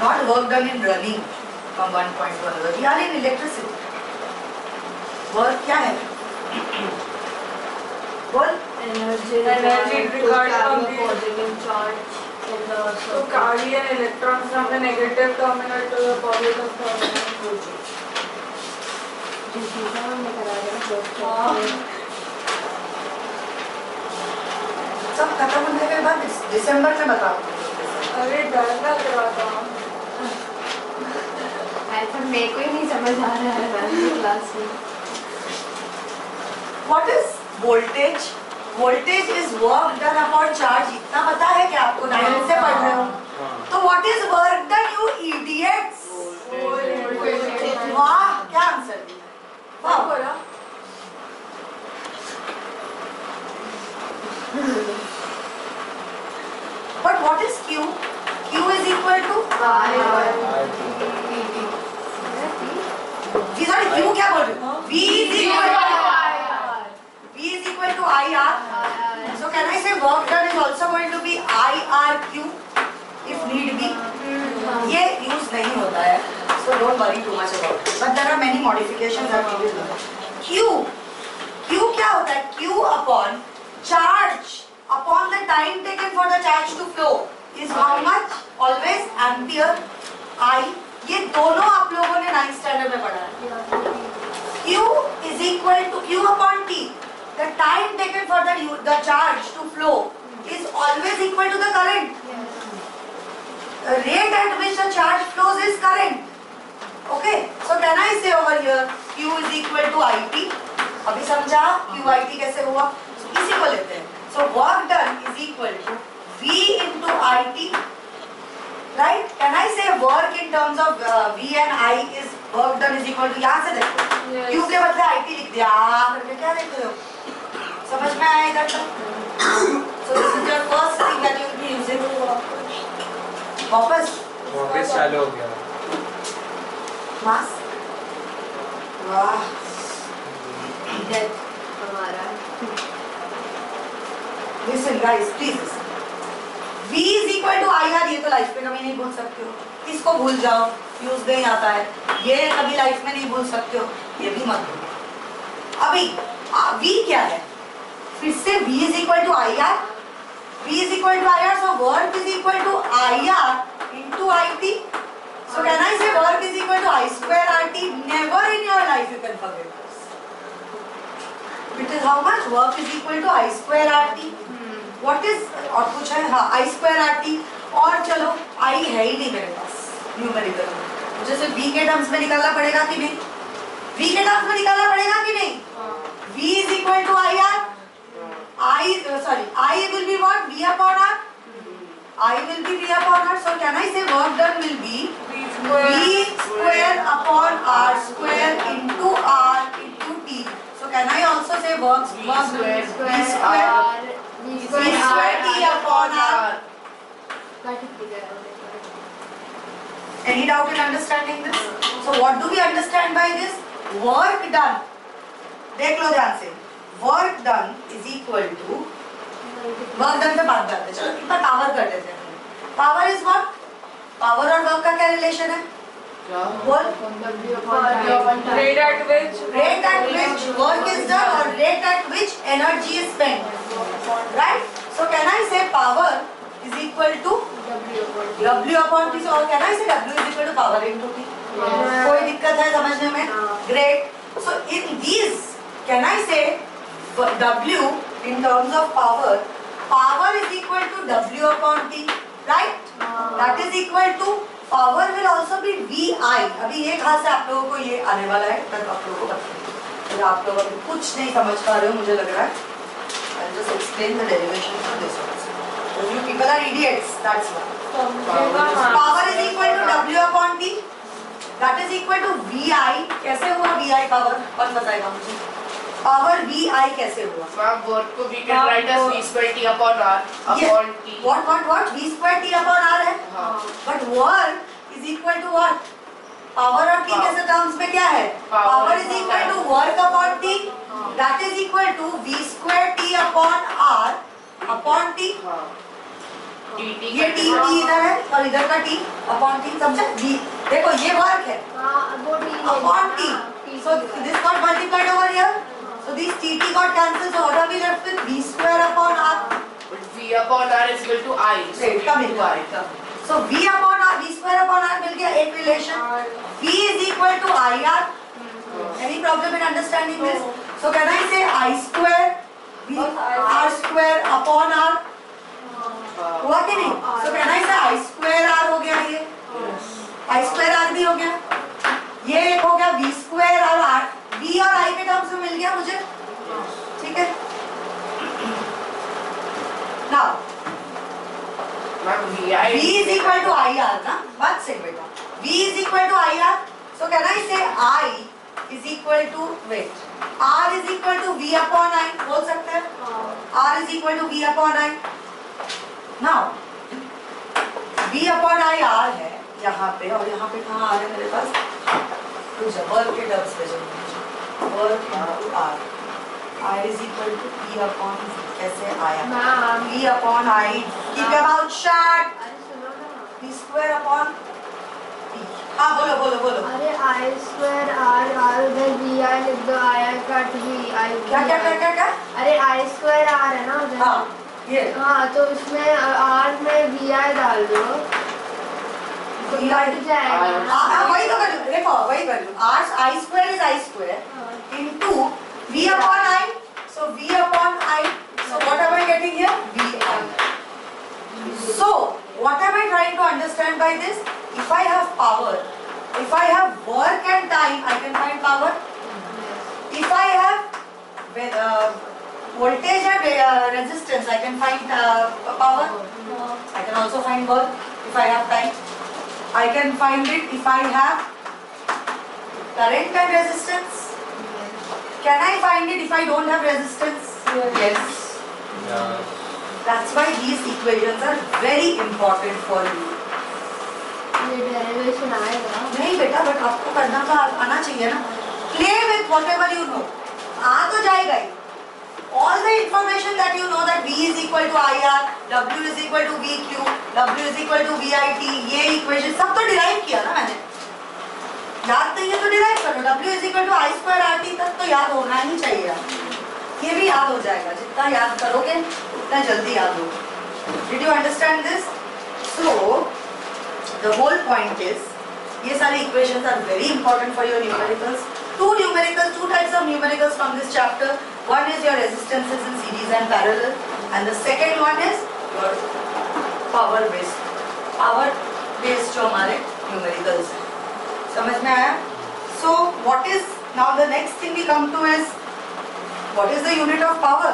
not work done in running from one point to another. We are in electricity. Work क्या है? बोल. Energy required from the positive charge in the to carry an electron from the negative terminal to the positive terminal. सब खत्म होने के बाद दिसंबर में बताओ. अरे डर लग रहा था. मेरे को ही नहीं समझ आ रहा है क्लास में. What is voltage? Voltage is work done upon charge. इतना पता है कि आपको 9 से पढ़ रहे हो. तो what is work done, you idiots? वाह, क्या आंसर दिया? वाह बोला. But what is Q? Q is equal to G sorry Q क्या बोल रहे हो? V is equal to IR. So can I say work done is also going to be IRQ if need be? ये use नहीं होता है, so don't worry too much about it. But there are many modifications that we will do. Q क्या होता है? Q upon charge upon the time taken for the charge to flow is how much? Always ampere I. ये दोनों आप लोगों ने 9th standard में पढ़ा है. Q is equal to Q upon T. The time taken for the charge to flow is always equal to the current. The rate at which the charge flows is current. Okay. So can I say over here Q is equal to IT? अभी समझा QIT कैसे हुआ? इसी को लेते हैं. So work done is equal to V into IT. Right? Can I say work in terms of V and I is work done is equal to, यहाँ से देखो. Q के बदले IT लिख दिया. करके क्या देख रहे हो? समझ में आया इधर तक? So this is your first thing that you will be using. वापस चालू हो गया. मास. वाह. Death हमारा. Listen guys, please listen. V is equal to IR. ये तो लाइफ में कभी नहीं भूल सकते हो. इसको भूल जाओ. यूज नहीं आता है. ये कभी लाइफ में नहीं भूल सकते हो. ये भी मत भूलो. अभी V क्या है? फिर से V is equal to IR. V is equal to IR. So work is equal to IR into IT. So can I say work is equal to I square RT? Never in your life you can forget this. It is how much? Work is equal to I square RT. What is और कुछ है? हाँ, I square RT. और चलो I है ही नहीं मेरे पास numerical. मुझे सिर्फ V के टर्म्स में निकालना पड़ेगा कि नहीं? V के टर्म्स में निकालना पड़ेगा कि नहीं? V is equal to IR. I will be what? V upon R. I will be V upon R. So can I say work done will be V square upon R square into R into T. So can I also say work square T upon R. Any doubt in understanding this? So what do we understand by this? Work done. देख लो ध्यान से. Work done is equal to work done पे बात करते हैं. चलो इतना power कर देते हैं. Power is what? Power और work का क्या रिलेशन है? बोल. Rate at which work is done or rate at which energy is spent. Right? So can I say power is equal to W upon T. So can I say W is equal to power into T? कोई दिक्कत है समझने में? Great. So in these can I say W in terms of power is equal to W upon T, right? That is equal to power will also be VI. अभी ये कहाँ से आप लोगों को ये आने वाला है तब आप लोगों को बताएंगे. आप लोग अभी कुछ नहीं समझ पा रहे हो मुझे लग रहा है. I'll just explain the derivation for this also. So you people are idiots. That's why. Power is equal to W upon T. That is equal to VI. कैसे हुआ VI power? कौन बताएगा मुझे? Power VI कैसे हुआ? Work को we can write as V square T upon R upon T. What? V square T upon R है? But work is equal to what? Power और T के टर्म्स में क्या है? Power is equal to work upon T. That is equal to V square T upon R upon T. TT ये T इधर है और इधर का टी अपॉन टी, समझे? v देखो ये वर्क है upon t, so this got multiplied over here, so this tt got cancelled, so what are we left with? V square upon r. But V upon R is equal to I. So Wait, come in, to I. come. So v upon r, v square upon r मिल गया, एक relation. V is equal to IR. Any problem in understanding this? So can I say I square v r square upon r? हुआ कि नहीं? So can I say I square r हो गया ये? I square r भी हो गया. ये एक हो गया v square और r. v और i के टर्म्स में मिल गया मुझे. ठीक है? Now V is equal to IR ना? बात सही बेटा. V is equal to IR. So can I say I is equal to wait. R is equal to V upon I. बोल सकते हैं? R is equal to V upon I. Now V upon I R है यहाँ पे, और यहाँ पे कहाँ आ रहा है मेरे पास? कुछ वर्क के टर्म्स पे जो work into R. I is equal to P upon V. कैसे आया? V upon I. Keep your mouth shut. V square upon P. हाँ बोलो बोलो बोलो. अरे I square R उधर VI लिख दो, I कट VI. क्या क्या क्या क्या क्या? अरे I square R है ना उधर. हाँ ये. हाँ तो उसमें R में VI डाल दो तो VI कट जाएगा. हाँ वही तो कर लो. देखो वही कर लो. R I square is I square into V upon I. So V upon I. So what am I getting here? VI. So what am I trying to understand by this? If I have power, if I have work and time, I can find power. If I have voltage and resistance, I can find power. I can also find work if I have time. I can find it if I have current and resistance. Can I find it if I don't have resistance? Yes. Yeah. That's why these equations are very important for you. ये derivation आएगा. नहीं बेटा, but आपको करना तो आना चाहिए ना. Play with whatever you know. आ तो जाएगा ही. All the information that you know that V is equal to IR, W is equal to VQ, W is equal to VIT, ये equation सब तो derive किया ना मैंने. याद नहीं है तो derive करो. W is equal to I square RT तक तो याद होना ही चाहिए. ये भी याद हो जाएगा. जितना याद करोगे उतना जल्दी याद होगा. Did you understand this? So the whole point is, ये सारे equations are very important for your numericals. Two types of numericals from this chapter. One is your resistances in series and parallel, and the second one is your power based जो हमारे numericals हैं. समझ में आया? So what is now the next thing we come to is what is the unit of power?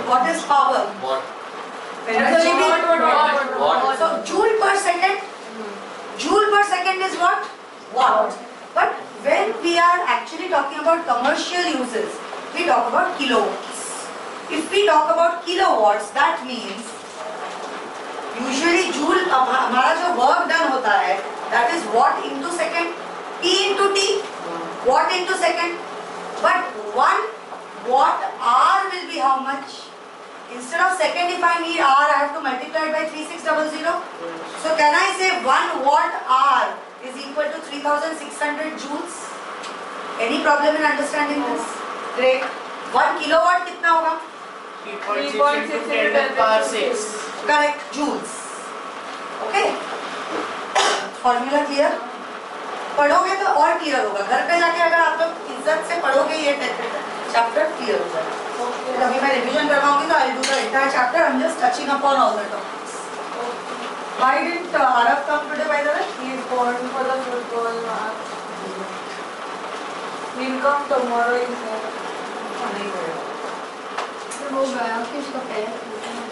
What is power? What? Energy. What? So joule per second. Joule per second is what? Watt. But when we are actually talking about commercial uses, we talk about kilowatts. If we talk about kilowatts, that means usually joule हमारा जो work done होता है, that is watt into second, T into T, watt into second. But 1 watt hour will be how much? Instead of second, if I need hour, I have to multiply it by 3600. So can I say 1 watt hour is equal to 3600 joules? Any problem in understanding this? Great. 1 kilowatt कितना होगा? 3.6 into 10 to the power 6. Correct, joules. Okay. Formula clear? पढ़ोगे तो और clear होगा. घर पे जाके अगर आप लोग इज्जत से पढ़ोगे ये चैप्टर क्लियर हो जाएगा. अभी मैं रिवीजन करवाऊंगी तो I do the entire chapter. I am just touching upon all the topics. Why didn't Arav come today, by the way? He is going for the football match. He'll come tomorrow, he said. नहीं पढ़ेगा. हो गया कि उसका पैर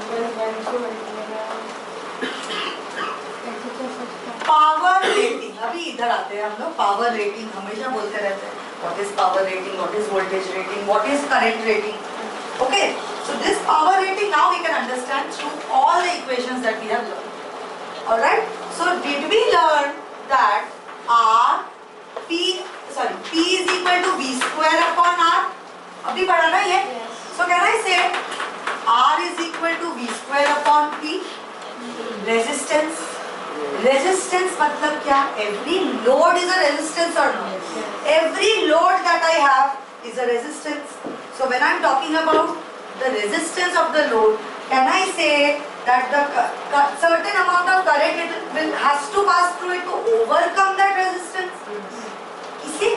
Well, when she went there. कैसे चल सकता है. Power rating. अभी इधर आते हैं हम लोग. पावर रेटिंग हमेशा बोलते रहते हैं. What is power rating? What is voltage rating? What is current rating? Okay. So this power rating now we can understand through all the equations that we have learned. All right. So did we learn that P is equal to V square upon R? अभी पढ़ा ना ये? Yes. So can I say R is equal to V square upon P. Resistance. Resistance मतलब क्या? Every load is a resistance or not? Every load that I have is a resistance. So when I'm talking about the resistance of the load, can I say that the certain amount of current has to pass through it to overcome that resistance? इसे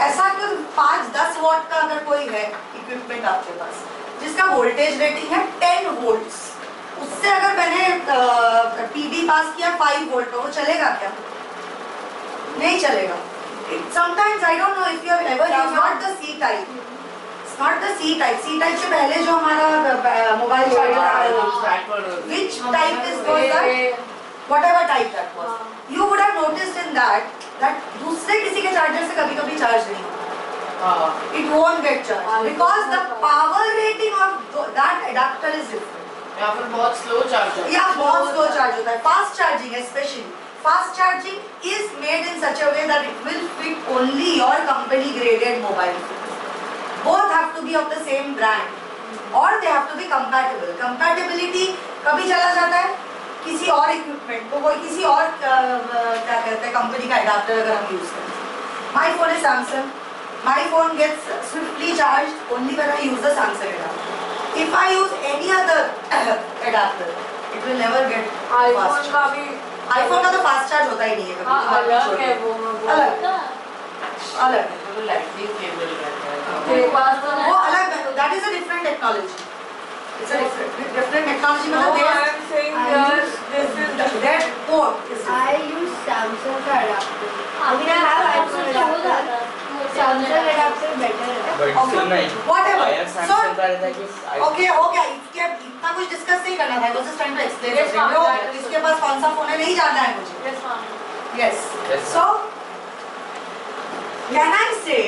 ऐसा कुछ 5-10 what का अगर कोई है equipment आपके पास जिसका voltage rating है 10 वोल्ट्स, उससे अगर मैंने पीबी पास किया 5 वोल्ट का, वो चलेगा क्या? नहीं चलेगा. Sometimes I don't know if you have ever used not the C type. It's not the C type. C type से पहले जो हमारा मोबाइल चार्जर आया था, which type is that? Whatever type that was. You would have noticed in that दूसरे किसी के charger से कभी-कभी चार्ज नहीं होता. It won't get charged because the power rating of that adapter is different. या फिर बहुत स्लो चार्ज या बहुत स्लो चार्ज होता है. Fast charging specially, fast charging is made in such a way that it will fit only your company graded mobile. Both have to be of the same brand और they have to be compatible. Compatibility कभी चला जाता है किसी और equipment को, कोई किसी और क्या कहते हैं कंपनी का एडाप्टर अगर हम यूज करें. My phone is Samsung. My phone gets swiftly charged only when I use the Samsung adapter. If I use any other adapter, it will never get fast. iPhone का तो fast charge होता ही नहीं है कभी. अलग है वो. अलग अलग वो लाइटनिंग केबल रहता है. तेरे पास तो वो अलग. That is a different technology. It's a different technology. No, मतलब I am saying this is that port is I use Samsung का adapter. I mean I have iPhone adapter. Samsung adapter better है. But still नहीं. whatever. I am So Samsung का रहता है कि okay हो गया. इसके इतना कुछ डिस्कस नहीं करना था. I was just trying to explain. Yes, ma'am. तो इसके पास कौन सा फोन है नहीं जानना है मुझे. yes ma'am. Yes. Yes. So, can I say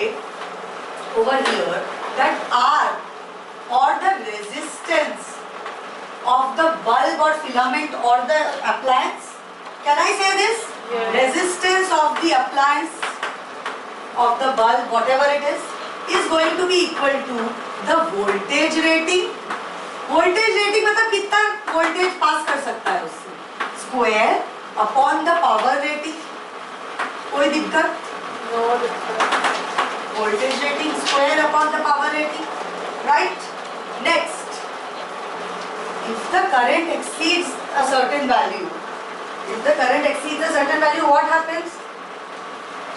over here that R or the resistance of the bulb or filament or the appliance? Can I say this? Yes. Resistance of the appliance of the bulb, whatever it is going to be equal to the voltage rating. Voltage rating मतलब कितना voltage पास कर सकता है उससे. Square upon the power rating. कोई दिक्कत? No difference. Voltage rating square upon the power rating. Right? Next, if the current exceeds a certain value, what happens?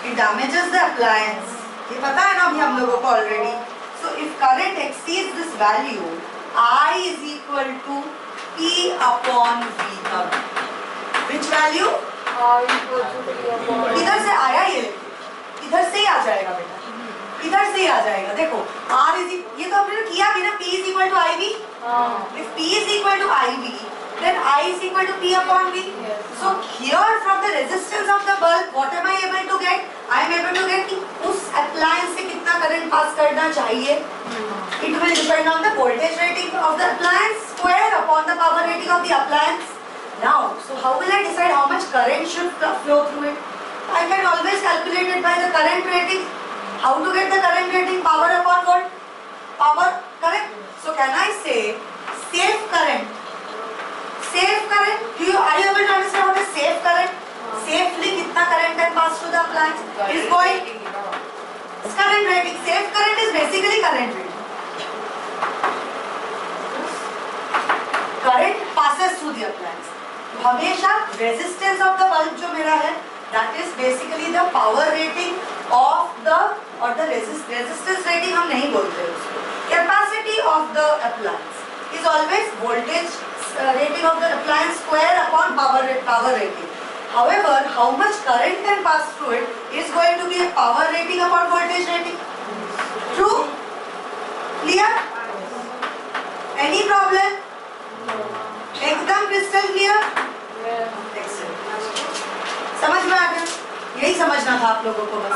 It damages the appliance. ये पता है ना अभी हम लोगों को already. So if current exceeds this value, I is equal to P upon V का. Which value? इधर से आया ये, इधर से ही आ जाएगा बेटा. इधर से ही आ जाएगा. देखो R is ये तो हमने किया भी ना. P is equal to IV. If P is equal to IV, then I is equal to P upon V. Yes. So here from the resistance of the bulb, what am I able to get? I am able to get कि उस appliance से कितना current pass करना चाहिए. It will depend on the voltage rating of the appliance square upon the power rating of the appliance. Now, so how will I decide how much current should flow through it? I can always calculate it by the current rating. How to get the current rating? Power upon volt. Power, correct? So can I say safe current? Safe current. Are you able to understand what is safe current? Safely कितना current can pass through the appliance? Is going. It's current rating. Safe current is basically current rating. Current passes through the appliance. हमेशा resistance of the bulb जो मेरा है, that is basically the power rating of the or the resistance rating हम नहीं बोलते उसको. Capacity of the appliance is always voltage rating of the appliance square upon power rating. However, how much current can pass through it is going to be a power rating upon voltage rating. True? Clear? Any problem? एकदम crystal clear? Excellent. समझ में आ गया? यही समझना था आप लोगों को बस.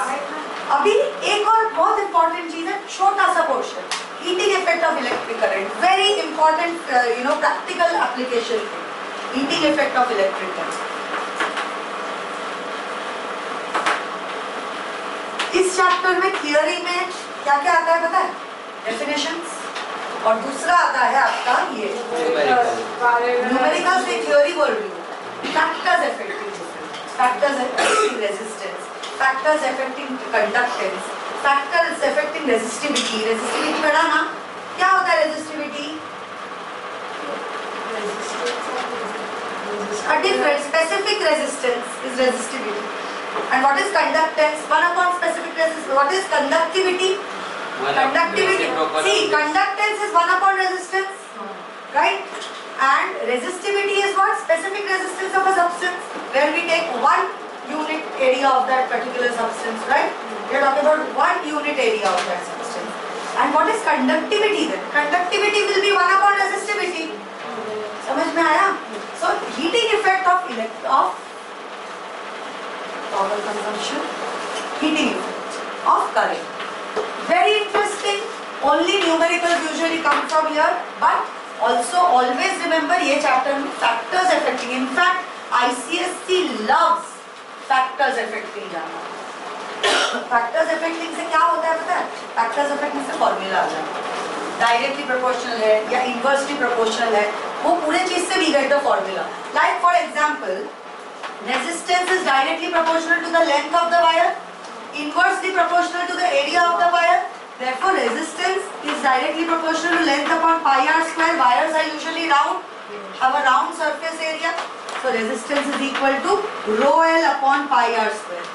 अभी एक और बहुत important चीज है, छोटा सा portion. Heating effect of electric current. Very important, practical application. Heating effect of electric current. इस चैप्टर में थियरी में क्या क्या आता है पता है? डेफिनेशंस, और दूसरा आता है आपका ये न्यूमेरिकल्स की थ्योरी बोल रही हूँ. Factors affecting factors affecting resistance, factors affecting conductance, factors affecting resistivity. Resistivity पढ़ा ना, क्या होता है resistivity? A different specific resistance is resistivity. And what is conductance? One upon specific resistance. What is conductivity? Conductivity. See, conductance is one upon resistance, right? And resistivity is what? Specific resistance of a substance, where we take 1 unit area of that particular substance, right? We are talking about 1 unit area of that substance. And what is conductivity then? Conductivity will be one upon resistivity. समझ में आया? So heating effect of power consumption, heating effect of current. Very interesting. Only numericals usually come from here, but also always remember ये chapter में factors affecting. In fact, ICSC loves factors affecting जाना. Factors affecting से क्या होता है पता है? Factors affecting से formula आ जाता है. डायरेक्टली प्रोपोर्शनल है या इनवर्सली प्रोपोर्शनल है, वो पूरे चीज से we get the formula. Like for example, resistance is directly proportional to the length of the wire, inversely proportional to the area of the wire. therefore resistance is directly proportional to length upon pi r square. Wires are usually round, have a round surface area, so resistance is equal to rho l upon pi r square.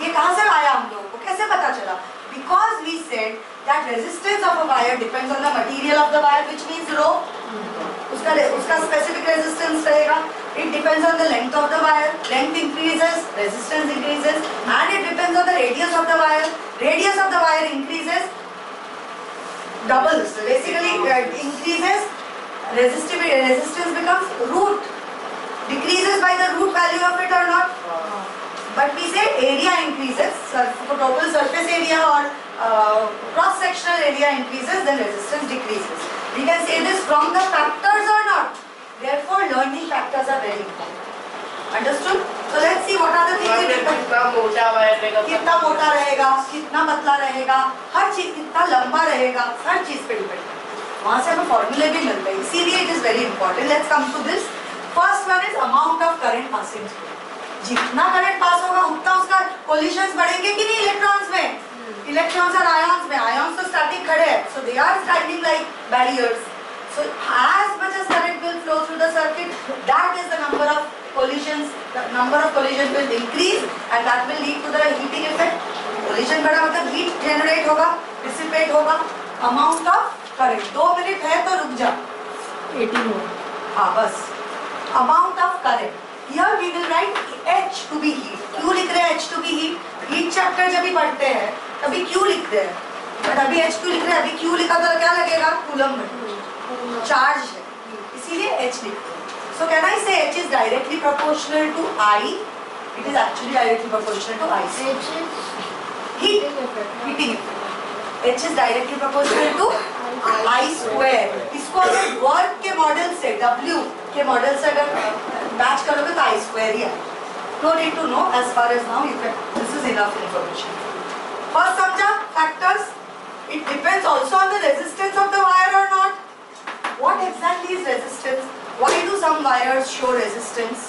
ये कहाँ से आया हम लोगों को, कैसे पता चला? Because we said that resistance of a wire depends on the material of the wire, which means rho. उसका specific resistance रहेगा. It depends on the length of the wire. Length increases, resistance increases, and it depends on the radius of the wire. Radius of the wire increases, doubles. Basically, increases. Resistance becomes root. Decreases by the root value of it or not. But we say area increases, total surface area or cross-sectional area increases, then resistance decreases. We can say this from the factors or not. Therefore, learning factors are very important. Understood? So let's see what are the things. कितना मोटा wire रहेगा, कितना मोटा रहेगा, कितना पतला रहेगा, हर चीज कितना लंबा रहेगा, हर चीज पे डिपेंड है. वहाँ से हमें फॉर्मूले भी मिलते हैं. इसीलिए it is very important. Let's come to this. First one is amount of current passing through. जितना करंट पास होगा उतना उसका कोलिशंस बढ़ेंगे कि नहीं इलेक्ट्रॉन्स में. इलेक्ट्रॉन्स और आयॉन्स में, आयॉन्स तो स्टैटिक खड़े हैं, so they are standing like barriers. So as much as current will flow through the circuit, that is the number of collisions. The number of collisions will increase, and that will lead to the heating effect. Collision बढ़ा मतलब heat generate होगा, dissipate होगा. Amount of current. 2 minute है तो रुक जा. 18 हो. हाँ बस. Amount of current. Here we will write H to be heat. क्यों लिख रहे हैं H to be heat? Heat chapter जब भी पढ़ते हैं तभी Q लिखते हैं. बट अभी H क्यों लिख रहे हैं? अभी Q लिखा तो क्या लगेगा? कूलम में चार्ज है, इसीलिए H लिखते हैं. So can I say H is directly proportional to I? It is actually directly proportional to I. H is Heat, heating effect. H is directly proportional to I square. इसको अगर work के model से W के model से अगर match करोगे तो I square ही आएगा. No need to know as far as now. You can. This is enough information. First समझा factors. It depends also on the resistance of the wire or not. What exactly is resistance? Why do some wires show resistance?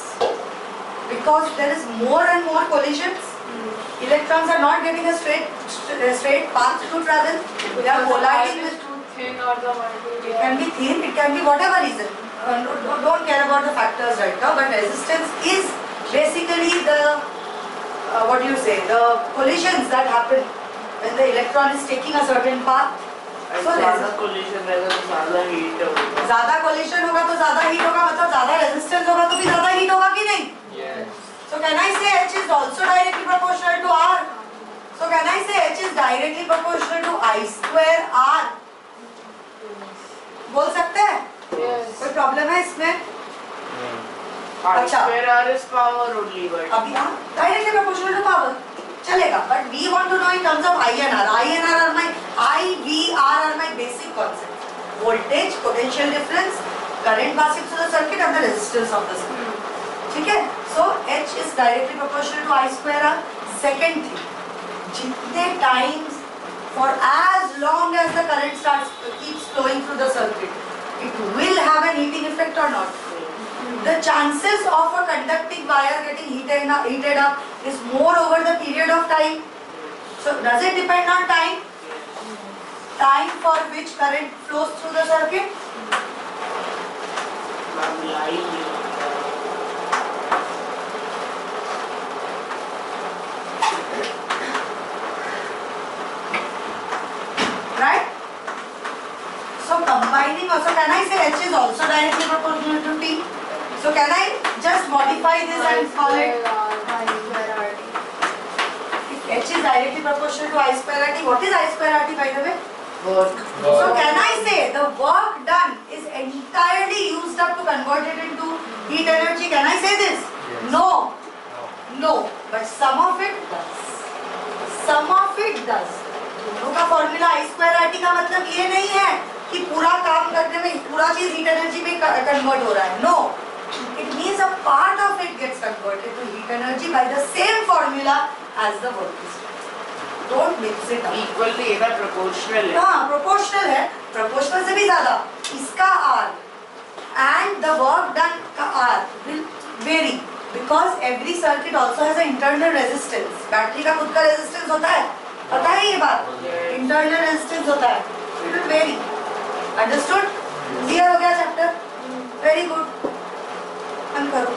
Because there is more and more collisions. Electrons are not getting a straight path to travel. They are colliding with. Thin or the wire. It can be thin. It can be whatever reason. Don't care about the factors right now. But resistance is basically the what do you say? The collisions that happen when the electron is taking a certain path. So ज़्यादा collision रहेगा तो ज़्यादा heat होगा. ज़्यादा collision होगा तो ज़्यादा heat होगा, मतलब ज़्यादा resistance होगा तो भी ज़्यादा heat होगा कि नहीं? Yes. So can I say H is also directly proportional to R? So can I say H is directly proportional to I square R? बोल सकते हैं? Yes. कोई प्रॉब्लम है इसमें? I अच्छा. square R is power only, but अभी हाँ directly proportional to power चलेगा, but we want to know in terms of I and R. I and R are my I, V, R are my basic concepts. Voltage, potential difference, current passing through the circuit, and the resistance of the circuit. ठीक है? So H is directly proportional to I square R. Second thing, जितने times for as long as the current keeps flowing through the circuit, it will have an heating effect or not? The chances of a conducting wire getting heated up is more over the period of time. So does it depend on time? Time for which current flows through the circuit? Right? So combining also, can I say H is also directly proportional to T? So can I just modify this and call it? If H is directly proportional to I square RT, what is I square RT by the way? Work. So can I say the work done is entirely used up to convert it into heat energy? Can I say this? Yes. No. No. But some of it does. Some of it does. दोनों का formula I square RT का मतलब ये नहीं है कि पूरा काम करने में पूरा चीज हीट एनर्जी में कन्वर्ट हो रहा है. No. It means a part of it gets converted to heat energy by the same formula as the work is done. Don't mix it up. Equal to either proportional है. हाँ, proportional है. Proportional से भी ज़्यादा. इसका R and the work done का R will vary because every circuit also has an internal resistance. Battery का खुद का resistance होता है. पता है ये बात? Internal resistance होता है. It will vary. Understood? Clear हो गया chapter? Very good. हम करो.